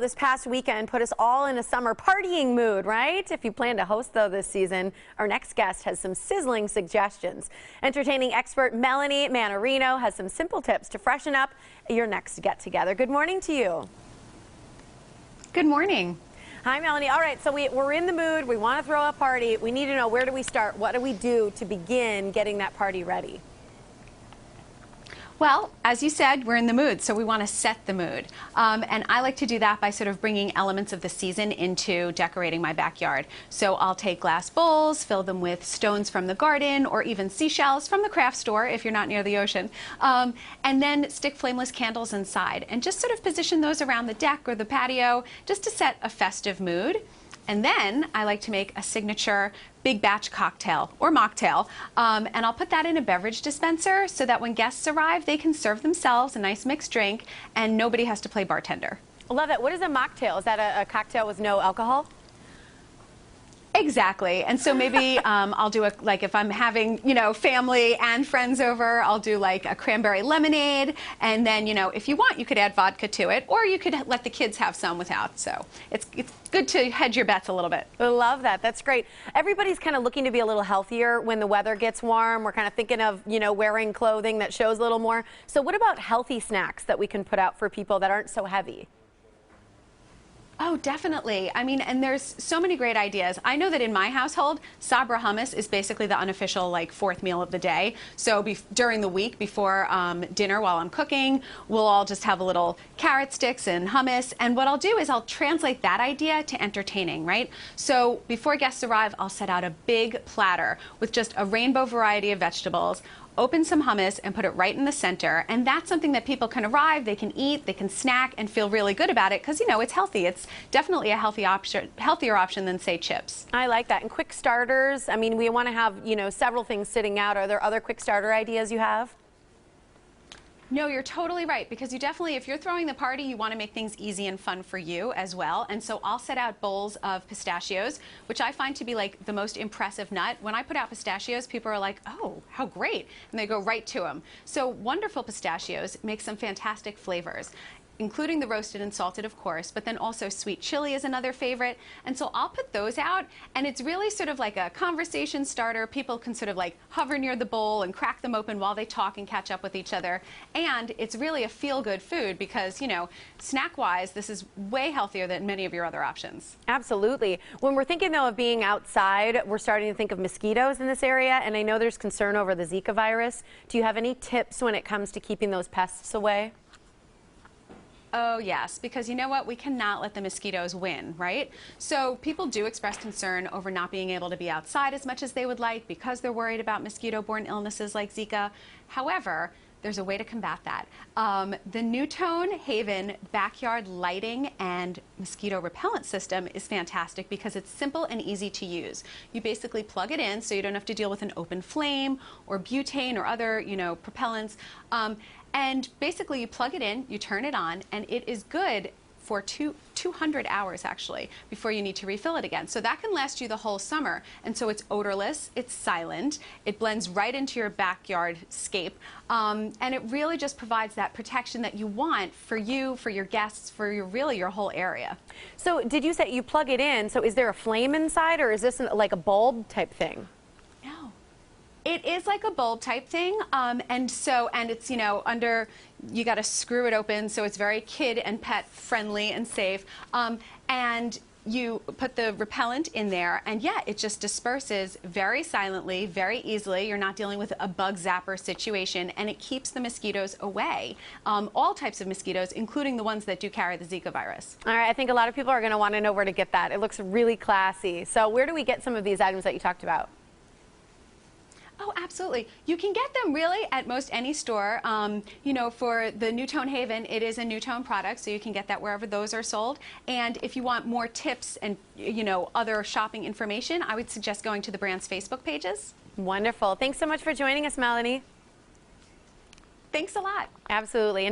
This past weekend put us all in a summer partying mood, right? If you plan to host, though, this season, our next guest has some sizzling suggestions. Entertaining expert Melanie Mannarino has some simple tips to freshen up your next get-together. Good morning to you. Good morning. Hi, Melanie. All right, so we're in the mood. We want to throw a party. We need to know, where do we start? What do we do to begin getting that party ready? Well, as you said, we're in the mood, so we want to set the mood. And I like to do that by sort of bringing elements of the season into decorating my backyard. So I'll take glass bowls, fill them with stones from the garden, or even seashells from the craft store if you're not near the ocean, and then stick flameless candles inside and just sort of position those around the deck or the patio just to set a festive mood. And then I like to make a signature big batch cocktail or mocktail, and I'll put that in a beverage dispenser so that when guests arrive, they can serve themselves a nice mixed drink and nobody has to play bartender. I love that. What is a mocktail? Is that a cocktail with no alcohol? Exactly. And so maybe I'll do like if I'm having, family and friends over, I'll do like a cranberry lemonade. And then, if you want, you could add vodka to it, or you could let the kids have some without. So it's good to hedge your bets a little bit. I love that. That's great. Everybody's kind of looking to be a little healthier when the weather gets warm. We're kind of thinking of, wearing clothing that shows a little more. So what about healthy snacks that we can put out for people that aren't so heavy? Oh, definitely. I mean, and there's so many great ideas. I know that in my household, Sabra hummus is basically the unofficial, fourth meal of the day. So during the week before dinner while I'm cooking, we'll all just have a little carrot sticks and hummus. And what I'll do is I'll translate that idea to entertaining, right? So before guests arrive, I'll set out a big platter with just a rainbow variety of vegetables, open some hummus and put it right in the center, and that's something that people can arrive, they can eat, they can snack and feel really good about it because it's healthy. It's definitely a healthier option than, say, chips. I like that. And quick starters, I mean, we want to have several things sitting out. Are there other quick starter ideas you have? No, you're totally right, because you definitely, if you're throwing the party, you want to make things easy and fun for you as well. And so I'll set out bowls of pistachios, which I find to be the most impressive nut. When I put out pistachios, people are like, oh, how great, and they go right to them. So wonderful pistachios make some fantastic flavors, including the roasted and salted, of course, but then also sweet chili is another favorite. And so I'll put those out, and it's really sort of like a conversation starter. People can sort of hover near the bowl and crack them open while they talk and catch up with each other. And it's really a feel-good food because, snack-wise, this is way healthier than many of your other options. Absolutely. When we're thinking, though, of being outside, we're starting to think of mosquitoes in this area, and I know there's concern over the Zika virus. Do you have any tips when it comes to keeping those pests away? Oh, yes, because you know what? We cannot let the mosquitoes win, right? So people do express concern over not being able to be outside as much as they would like because they're worried about mosquito-borne illnesses like Zika. However, there's a way to combat that. The New-Tone Haven backyard lighting and mosquito repellent system is fantastic because it's simple and easy to use. You basically plug it in so you don't have to deal with an open flame or butane or other, propellants. And basically you plug it in, you turn it on, and it is good for 200 hours actually before you need to refill it again. So that can last you the whole summer. And so it's odorless, it's silent, it blends right into your backyard scape, and it really just provides that protection that you want for you, for your guests, for your whole area. So did you say you plug it in, so is there a flame inside, or is this like a bulb type thing? No. It is like a bulb type thing, and it's, you got to screw it open, so it's very kid and pet friendly and safe, and you put the repellent in there, and yeah, it just disperses very silently, very easily. You're not dealing with a bug zapper situation, and it keeps the mosquitoes away, all types of mosquitoes, including the ones that do carry the Zika virus. All right, I think a lot of people are going to want to know where to get that. It looks really classy. So where do we get some of these items that you talked about? Oh, absolutely. You can get them really at most any store. For the New-Tone Haven, it is a New-Tone product, so you can get that wherever those are sold. And if you want more tips and, other shopping information, I would suggest going to the brand's Facebook pages. Wonderful. Thanks so much for joining us, Melanie. Thanks a lot. Absolutely.